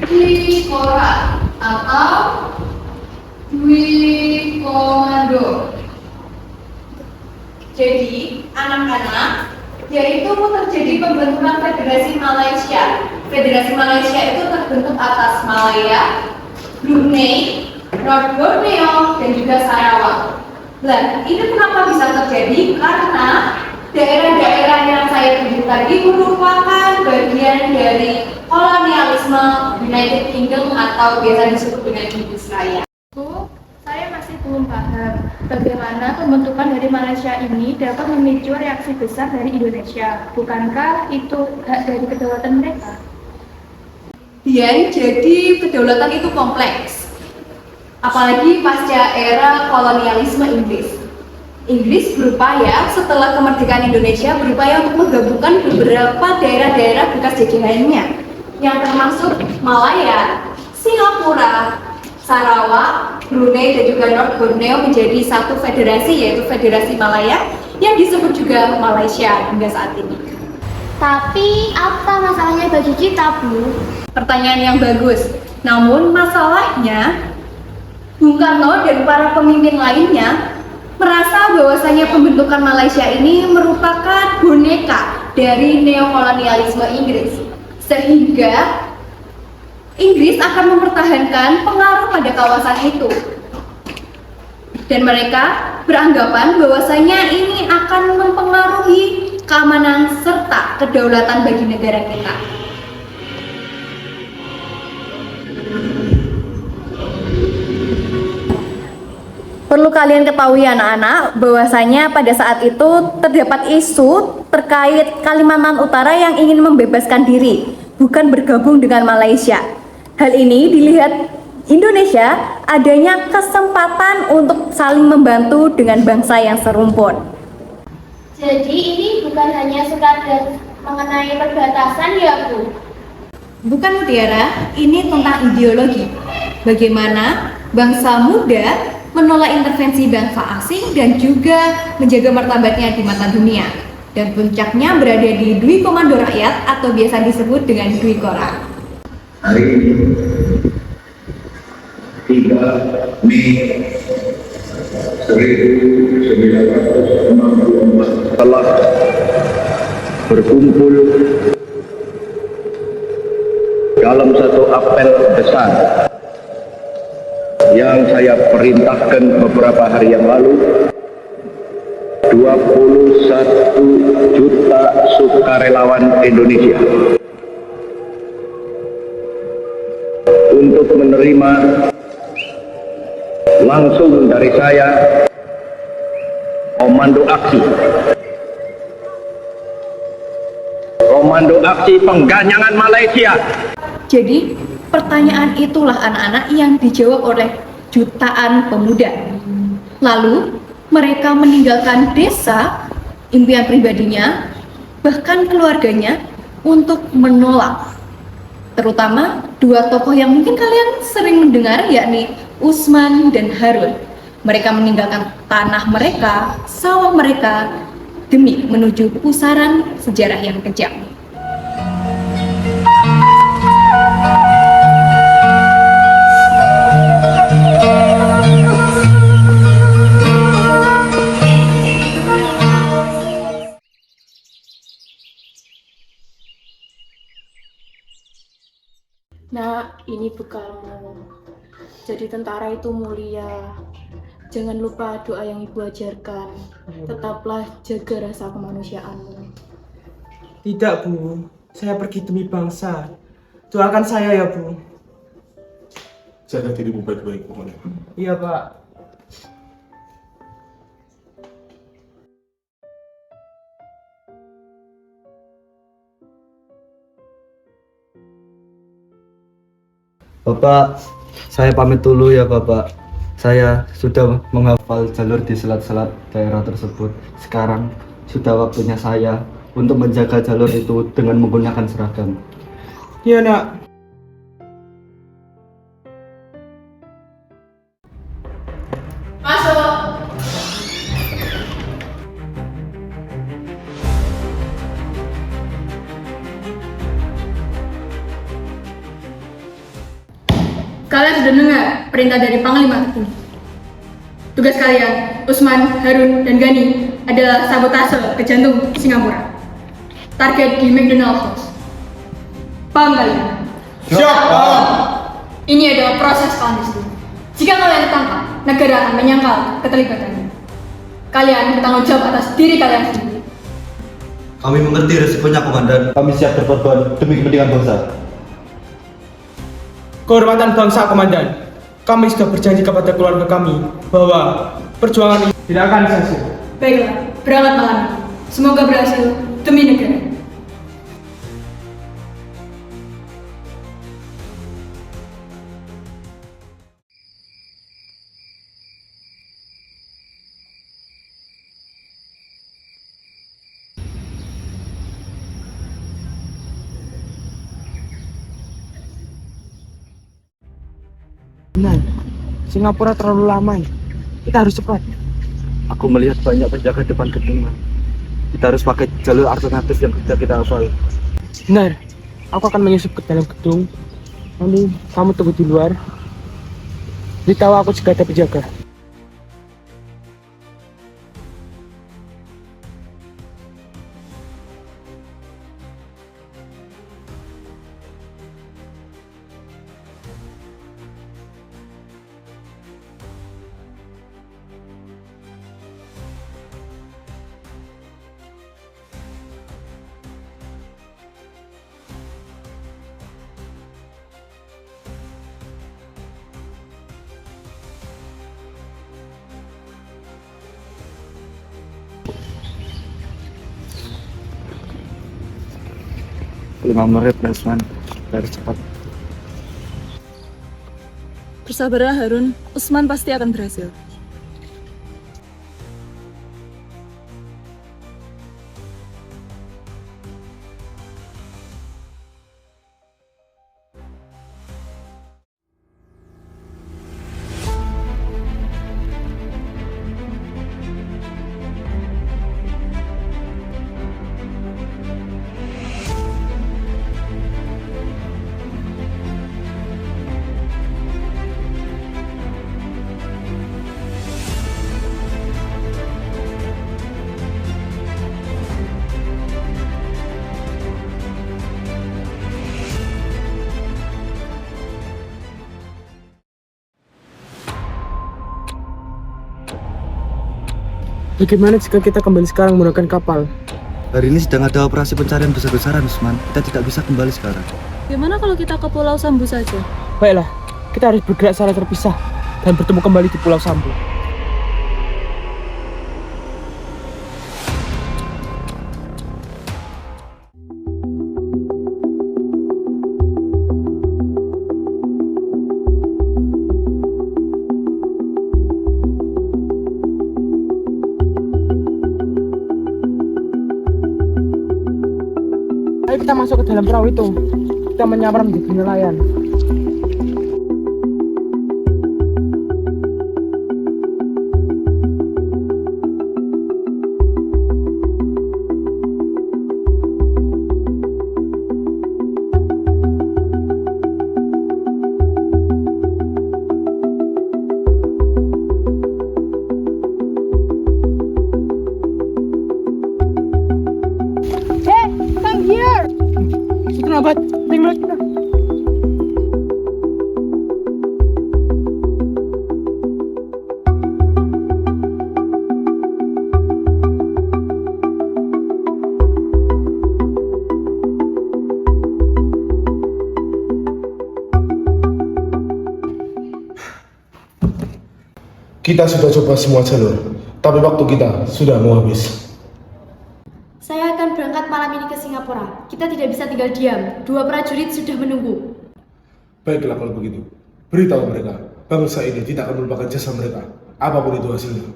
Dwikora atau Dwi Komando. Jadi, anak-anak, yaitu terjadi pembentukan Federasi Malaysia. Federasi Malaysia itu terbentuk atas Malaya, Brunei, North Borneo, dan juga Sarawak. Nah, ini kenapa bisa terjadi? Karena daerah-daerah yang saya tunjuk tadi merupakan bagian dari kolonialisme United Kingdom atau biasa disebut dengan Inggris Raya. Saya masih belum paham bagaimana pembentukan dari Malaysia ini dapat memicu reaksi besar dari Indonesia. Bukankah itu hak dari kedaulatan mereka? Dan jadi kedaulatan itu kompleks. Apalagi pasca era kolonialisme Inggris. Inggris berupaya setelah kemerdekaan Indonesia berupaya untuk menggabungkan beberapa daerah-daerah bekas jajahannya yang termasuk Malaya, Singapura, Sarawak, Brunei, dan juga North Borneo menjadi satu federasi, yaitu Federasi Malaya yang disebut juga Malaysia hingga saat ini. Tapi apa masalahnya bagi kita, Bu? Pertanyaan yang bagus. Namun masalahnya Bung Karno dan para pemimpin lainnya merasa bahwasanya pembentukan Malaysia ini merupakan boneka dari neokolonialisme Inggris, sehingga Inggris akan mempertahankan pengaruh pada kawasan itu, dan mereka beranggapan bahwasanya ini akan mempengaruhi keamanan serta kedaulatan bagi negara kita. Perlu kalian ketahui anak-anak bahwasanya pada saat itu terdapat isu terkait Kalimantan Utara yang ingin membebaskan diri, bukan bergabung dengan Malaysia. Hal ini dilihat Indonesia adanya kesempatan untuk saling membantu dengan bangsa yang serumpun. Jadi ini bukan hanya sekadar mengenai perbatasan ya, Bu? Bukan, Mutiara, ini tentang ideologi. Bagaimana bangsa muda menolak intervensi bangsa asing dan juga menjaga martabatnya di mata dunia. Dan puncaknya berada di Dwi Komando Rakyat atau biasa disebut dengan Dwikora. Hari ini 3 Mei 1964 telah berkumpul dalam satu apel besar yang saya perintahkan beberapa hari yang lalu. 21 juta sukarelawan Indonesia untuk menerima langsung dari saya komando aksi pengganyangan Malaysia. Jadi, pertanyaan itulah anak-anak yang dijawab oleh jutaan pemuda. Lalu, mereka meninggalkan desa, impian pribadinya, bahkan keluarganya untuk menolak. Terutama dua tokoh yang mungkin kalian sering mendengar, yakni Usman dan Harun. Mereka meninggalkan tanah mereka, sawah mereka, demi menuju pusaran sejarah yang kejam. Nak, ini bekalmu. Jadi tentara itu mulia. Jangan lupa doa yang ibu ajarkan. Tetaplah jaga rasa kemanusiaanmu. Tidak, Bu. Saya pergi demi bangsa. Doakan saya ya, Bu. Jaga dirimu baik-baik, pokoknya. Iya, Pak. Bapak, saya pamit dulu ya Bapak. Saya sudah menghafal jalur di selat-selat daerah tersebut. Sekarang sudah waktunya saya untuk menjaga jalur itu dengan menggunakan seragam. Iya, Nak. Masuk. kalian sudah dengar perintah dari Panglima tertinggi. Tugas kalian, Usman, Harun, dan Gani adalah sabotase ke jantung Singapura. Target di McDonald House. Paham kalian? Siap, Pak. Ini adalah proses clandestine. Jika kalian ditangkap, negara akan menyangkal keterlibatannya. Kalian bertanggung jawab atas diri kalian sendiri. Kami mengerti resikonya, Komandan. Kami siap berkorban demi kepentingan bangsa. Kehormatan bangsa, Komandan. Kami sudah berjanji kepada keluarga kami bahwa perjuangan ini tidak akan sia-sia. Baiklah, berangkat malam ini. Semoga berhasil demi negara. Benar, Singapura terlalu lama. Kita harus cepat. Aku melihat banyak penjaga depan gedung. Kita harus pakai jalur alternatif yang sudah kita hafal. Benar, aku akan menyusup ke dalam gedung. Nanti kamu tunggu di luar. Beritahu aku jika ada penjaga. Lima menit, Usman. Kita harus cepat. Bersabarlah Harun, Usman pasti akan berhasil. Bagaimana jika kita kembali sekarang menggunakan kapal? Hari ini sedang ada operasi pencarian besar-besaran, Usman. Kita tidak bisa kembali sekarang. Gimana kalau kita ke Pulau Sambu saja? Baiklah, kita harus bergerak secara terpisah dan bertemu kembali di Pulau Sambu. Ayo kita masuk ke dalam perahu itu. Kita menyamar menjadi nelayan. Abad, tinggal kita. Kita sudah coba semua jalur, tapi waktu kita sudah mau habis. Saya akan berangkat malam ini ke Singapura. Kita tidak bisa tinggal diam. 2 prajurit sudah menunggu. Baiklah kalau begitu, beritahu mereka, bangsa ini tidak akan melupakan jasa mereka, apapun itu hasilnya.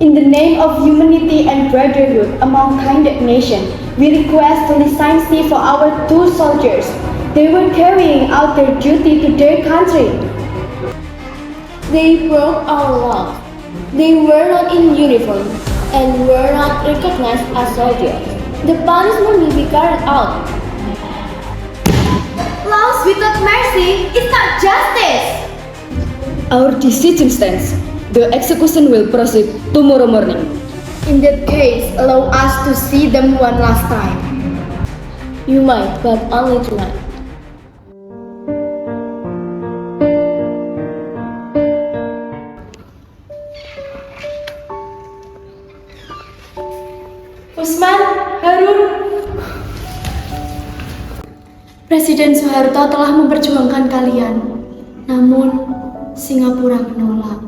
In the name of humanity and brotherhood among kindred nations, we request to leniency for our two soldiers. They were carrying out their duty to their country. They broke our laws. They were not in uniform and were not recognized as soldiers. The punishment will be carried out. Laws without mercy is not justice. Our decision stands. The execution will proceed tomorrow morning. In that case, allow us to see them one last time. You might, but only tonight. Usman, Harun. Presiden Soeharto telah memperjuangkan kalian, namun Singapura menolak.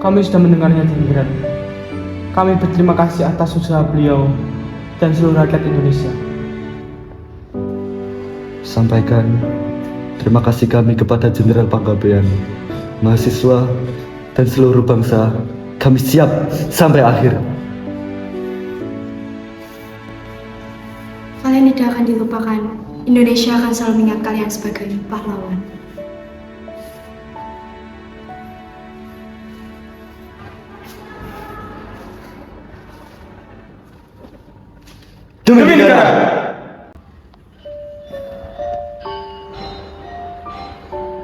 Kami sudah mendengarnya dengan Kami berterima kasih atas usaha beliau dan seluruh rakyat Indonesia. Sampaikan terima kasih kami kepada Jenderal Panggabean, mahasiswa, dan seluruh bangsa. Kami siap sampai akhir. Kalian tidak akan dilupakan. Indonesia akan selalu mengingat kalian sebagai pahlawan. Demi negara.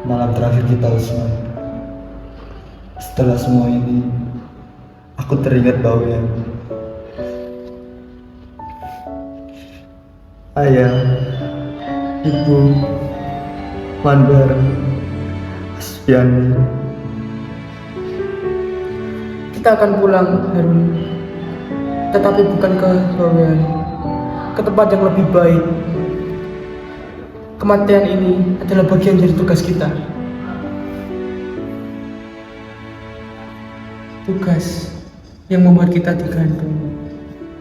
Malam terakhir kita, Usman. Setelah semua ini, aku teringat bahwa ayah, ibu, Mandar, Asfiani. Kita akan pulang, Harun. Tetapi bukan ke Bawean, ke tempat yang lebih baik. Kematian ini adalah bagian dari tugas kita. Tugas yang membuat kita digantung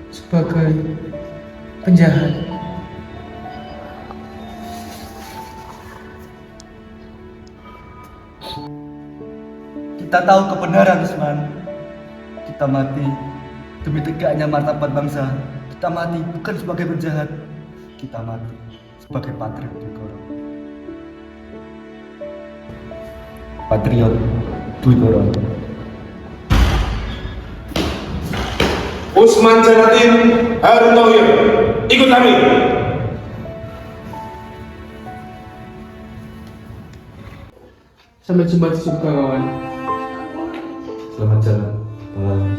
sebagai penjahat. Kita tahu kebenaran, Usman. Kita mati demi tegaknya martabat bangsa. Kita mati bukan sebagai penjahat. Kita mati sebagai patriot Dwi Koron. Patriot Dwi Koron. Usman Janatin, Harun Tauhir, ikut kami. Sampai jumpa di surga, kawan. Selamat jalan, pahlawan.